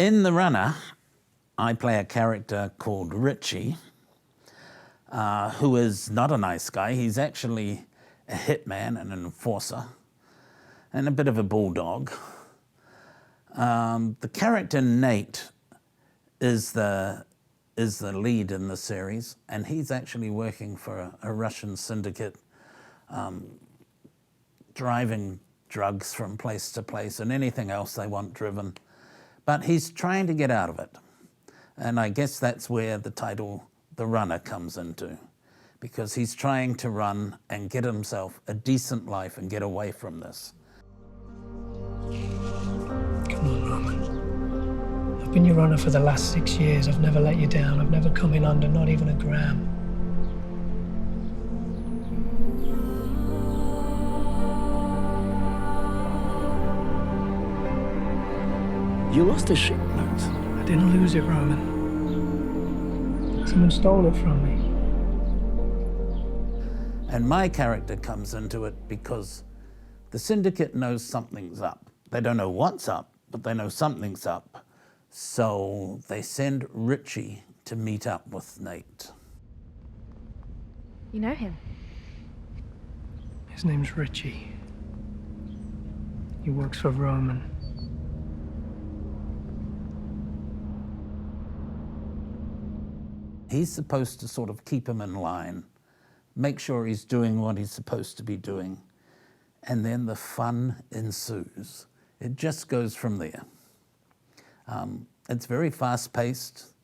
In The Runner, I play a character called Richie, who is not a nice guy. He's actually a hitman and an enforcer, and a bit of a bulldog. The character Nate is the lead in the series, and he's actually working for a Russian syndicate, driving drugs from place to place and anything else they want driven. But he's trying to get out of it. And I guess that's where the title, The Runner, comes into, because he's trying to run and get himself a decent life and get away from this. Come on, Roman. I've been your runner for the last 6 years. I've never let you down. I've never come in under, not even a gram. You lost a shipment. I didn't lose it, Roman. Someone stole it from me. And my character comes into it because the syndicate knows something's up. They don't know what's up, but they know something's up. So they send Richie to meet up with Nate. You know him? His name's Ritchie. He works for Roman. He's supposed to sort of keep him in line, make sure he's doing what he's supposed to be doing, and then the fun ensues. It just goes from there. It's very fast-paced.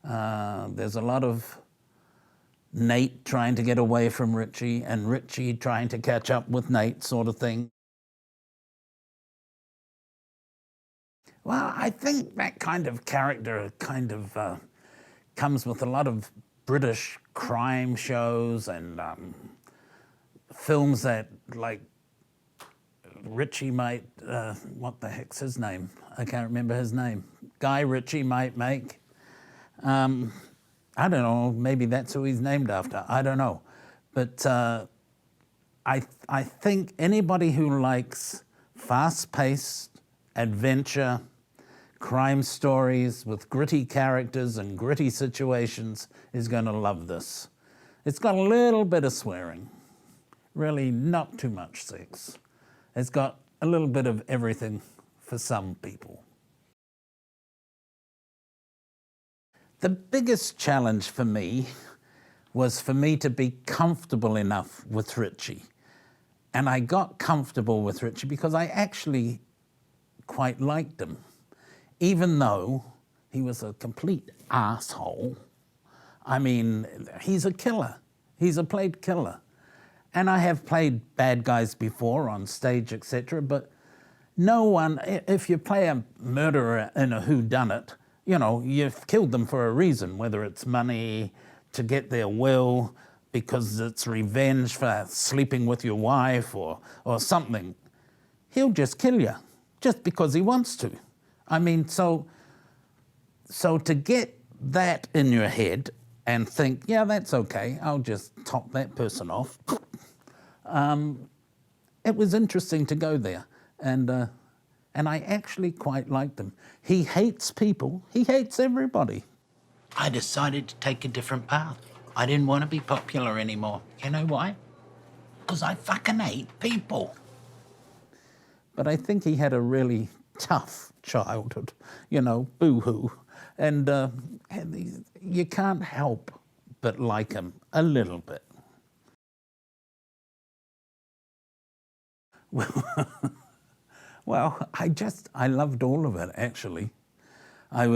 There's a lot of Nate trying to get away from Richie and Richie trying to catch up with Nate, sort of thing. Well, I think that kind of character comes with a lot of British crime shows and films that, like, Richie might, what the heck's his name? I can't remember his name. Guy Ritchie might make. I don't know, maybe that's who he's named after, I don't know. But I think anybody who likes fast-paced adventure, crime stories with gritty characters and gritty situations is going to love this. It's got a little bit of swearing, really not too much sex. It's got a little bit of everything for some people. The biggest challenge for me was for me to be comfortable enough with Richie. And I got comfortable with Richie because I actually quite liked him. Even though he was a complete asshole. I mean, he's a killer. He's a played killer. And I have played bad guys before on stage, etc., but no one, if you play a murderer in a whodunit, you know, you've killed them for a reason, whether it's money, to get their will, because it's revenge for sleeping with your wife or something. He'll just kill you, just because he wants to. I mean, so to get that in your head and think, yeah, that's okay, I'll just top that person off, it was interesting to go there. And I actually quite liked him. He hates people. He hates everybody. I decided to take a different path. I didn't want to be popular anymore. You know why? Because I fucking hate people. But I think he had a really tough childhood, you know, boo-hoo. And you can't help but like him a little bit. Well, I loved all of it, actually. I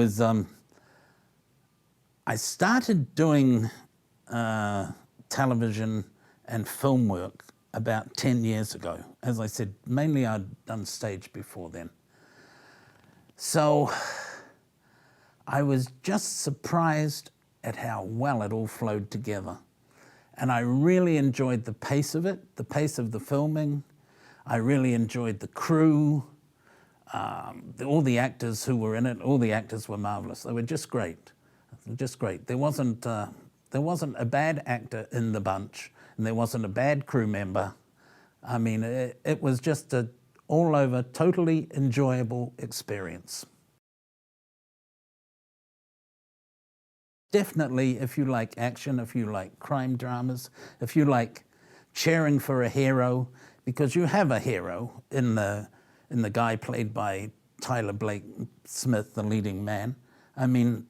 started doing television and film work about 10 years ago. As I said, mainly I'd done stage before then. So I was just surprised at how well it all flowed together. And I really enjoyed the pace of it, the pace of the filming. I really enjoyed the crew, all the actors who were in it. All the actors were marvelous. They were just great, just great. There wasn't a bad actor in the bunch, and there wasn't a bad crew member. I mean, it was just a all-over, totally enjoyable experience. Definitely, if you like action, if you like crime dramas, if you like cheering for a hero, because you have a hero in the guy played by Tyler Blake Smith, the leading man. I mean,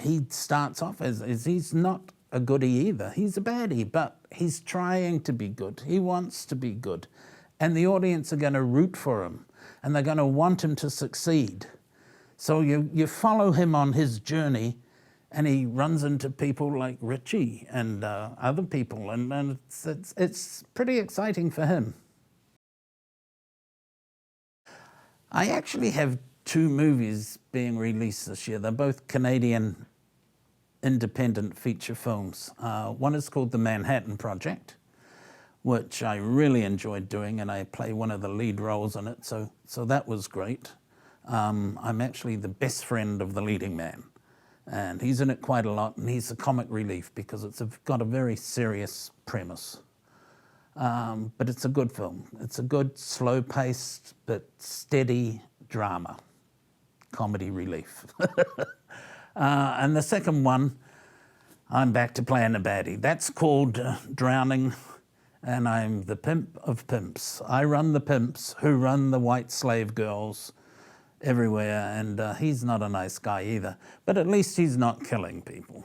he starts off as he's not a goodie either. He's a baddie, but he's trying to be good. He wants to be good. And the audience are going to root for him, and they're going to want him to succeed. So you follow him on his journey, and he runs into people like Richie and other people, and it's pretty exciting for him. I actually have 2 movies being released this year. They're both Canadian independent feature films. One is called The Manhattan Project, which I really enjoyed doing, and I play one of the lead roles in it, so that was great. I'm actually the best friend of the leading man, and he's in it quite a lot, and he's a comic relief because it's got a very serious premise. But it's a good film. It's a good, slow-paced, but steady drama, comedy relief. And the second one, I'm back to playing a baddie. That's called Drowning, and I'm the pimp of pimps. I run the pimps who run the white slave girls everywhere, and he's not a nice guy either, but at least he's not killing people.